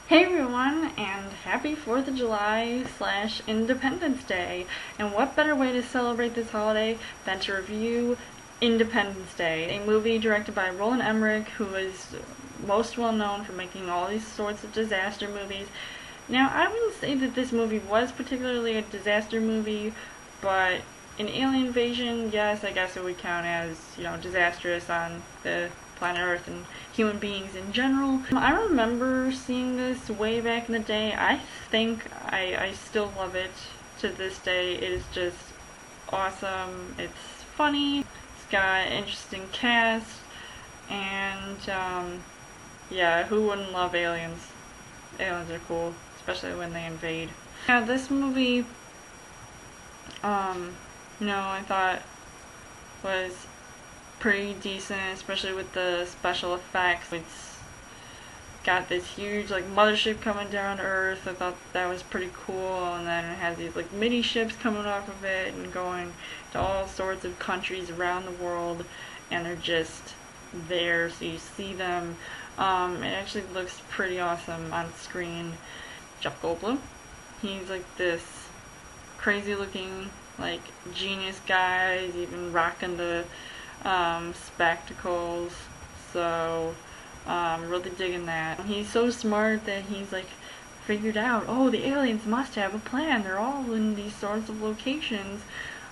Hey everyone, and happy 4th of July / Independence Day. And what better way to celebrate this holiday than to review Independence Day, a movie directed by Roland Emmerich, who is most well known for making all these sorts of disaster movies. Now, I wouldn't say that this movie was particularly a disaster movie, but an alien invasion, yes, I guess it would count as, disastrous on the planet Earth and human beings in general. I remember seeing this way back in the day. I think I still love it to this day. It is just awesome. It's funny. It's got an interesting cast. And, yeah, who wouldn't love aliens? Aliens are cool, especially when they invade. Yeah, this movie, I thought was pretty decent, especially with the special effects. It's got this huge mothership coming down to Earth. I thought that was pretty cool, and then it has these mini ships coming off of it and going to all sorts of countries around the world, and they're just there so you see them. It actually looks pretty awesome on screen. Jeff Goldblum, he's this crazy looking genius guy. He's even rocking the spectacles, so really digging that. He's so smart that he's figured out, oh, the aliens must have a plan, they're all in these sorts of locations,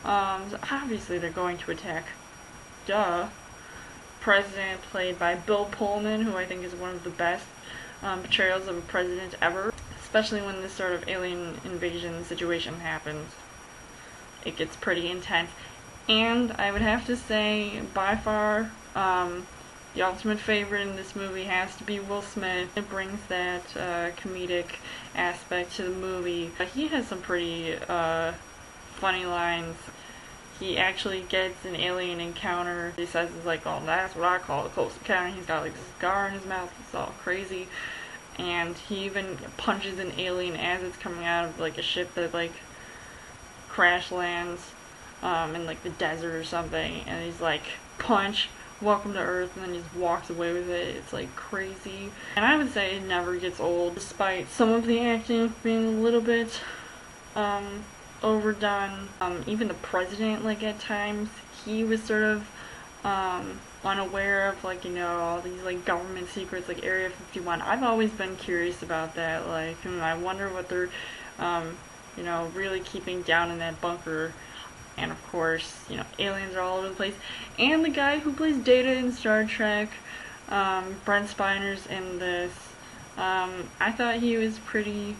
so obviously they're going to attack. Duh. President, played by Bill Pullman, who I think is one of the best portrayals of a president ever, especially when this sort of alien invasion situation happens. It gets pretty intense. And I would have to say, by far, the ultimate favorite in this movie has to be Will Smith. It brings that comedic aspect to the movie. He has some pretty funny lines. He actually gets an alien encounter. He says it's oh, that's what I call a close encounter. He's got a cigar in his mouth. It's all crazy. And he even punches an alien as it's coming out of a ship that crash lands in the desert or something, and he's punch, welcome to Earth, and then he just walks away with it. It's crazy. And I would say it never gets old, despite some of the acting being a little bit overdone. Even the president, at times, he was sort of unaware of all these government secrets, Area 51. I've always been curious about that. I wonder what they're really keeping down in that bunker. And of course, aliens are all over the place. And the guy who plays Data in Star Trek, Brent Spiner's in this. I thought he was pretty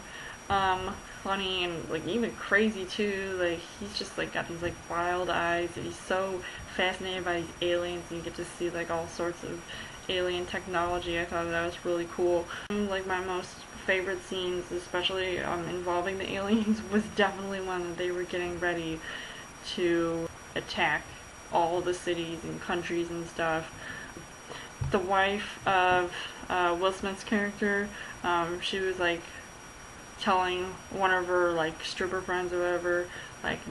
funny and even crazy too. He's just got these wild eyes, and he's so fascinated by these aliens, and you get to see all sorts of alien technology. I thought that was really cool. My most favorite scenes, especially involving the aliens, was definitely when they were getting ready to attack all the cities and countries and stuff. The wife of Will Smith's character, she was telling one of her stripper friends or whatever,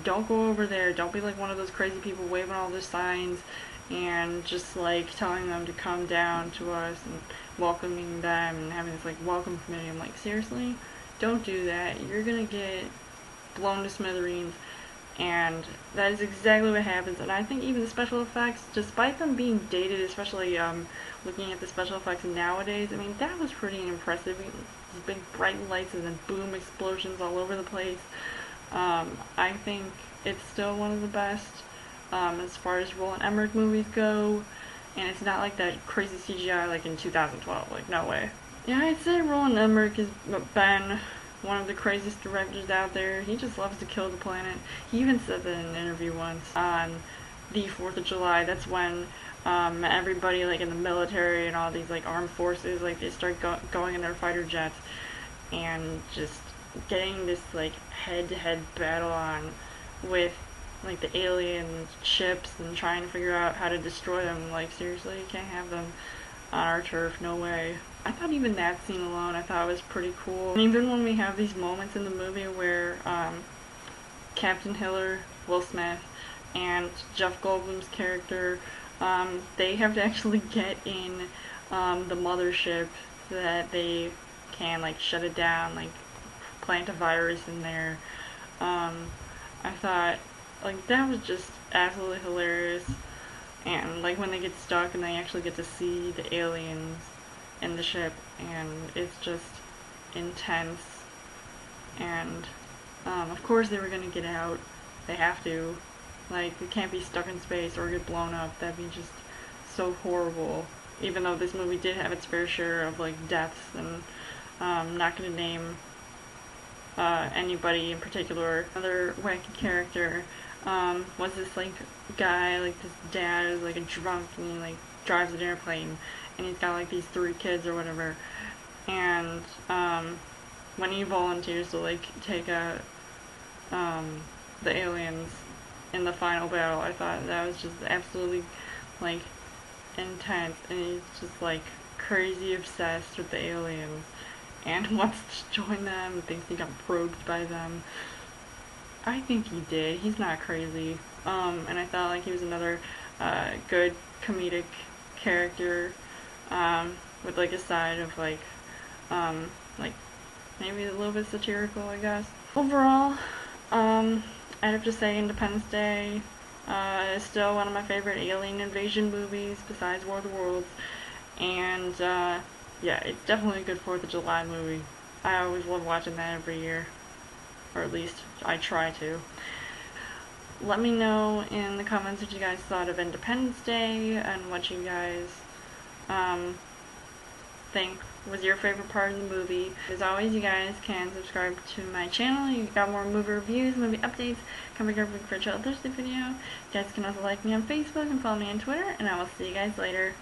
don't go over there, don't be one of those crazy people waving all their signs, and just telling them to come down to us and welcoming them and having this welcome committee. I'm seriously? Don't do that. You're gonna get blown to smithereens. And that is exactly what happens. And I think even the special effects, despite them being dated, especially looking at the special effects nowadays, I mean, that was pretty impressive. These big bright lights and then boom explosions all over the place. I think it's still one of the best as far as Roland Emmerich movies go. And it's not that crazy CGI in 2012. No way. Yeah, I'd say Roland Emmerich has been one of the craziest directors out there. He just loves to kill the planet. He even said that in an interview once on the 4th of July. That's when everybody in the military and all these armed forces, they start going in their fighter jets and just getting this head-to-head battle on with the alien ships and trying to figure out how to destroy them. Seriously, you can't have them on our turf, no way. I thought even that scene alone, I thought was pretty cool. And even when we have these moments in the movie where Captain Hiller, Will Smith, and Jeff Goldblum's character, they have to actually get in the mothership that they can like shut it down, like plant a virus in there. I thought like that was just absolutely hilarious. And like when they get stuck and they actually get to see the aliens in the ship, and it's just intense. And of course they were gonna get out. They have to. Like, they can't be stuck in space or get blown up. That'd be just so horrible. Even though this movie did have its fair share of like deaths, and I'm not gonna name anybody in particular. Another wacky character was this like guy, like this dad who's like a drunk, and he like drives an airplane, and he's got like these 3 kids or whatever. And when he volunteers to like take out the aliens in the final battle, I thought that was just absolutely like intense, and he's just like crazy obsessed with the aliens and wants to join them and thinks he got probed by them. I think he did. He's not crazy. And I thought like he was another good comedic character with like a side of like maybe a little bit satirical, I guess. Overall, I'd have to say Independence Day is still one of my favorite alien invasion movies besides War of the Worlds. And yeah, it's definitely a good 4th of July movie. I always love watching that every year. Or at least I try to. Let me know in the comments what you guys thought of Independence Day and what you guys think was your favorite part of the movie. As always, you guys can subscribe to my channel. You got more movie reviews, movie updates coming up for a Chill Thursday video. You guys can also like me on Facebook and follow me on Twitter, and I will see you guys later.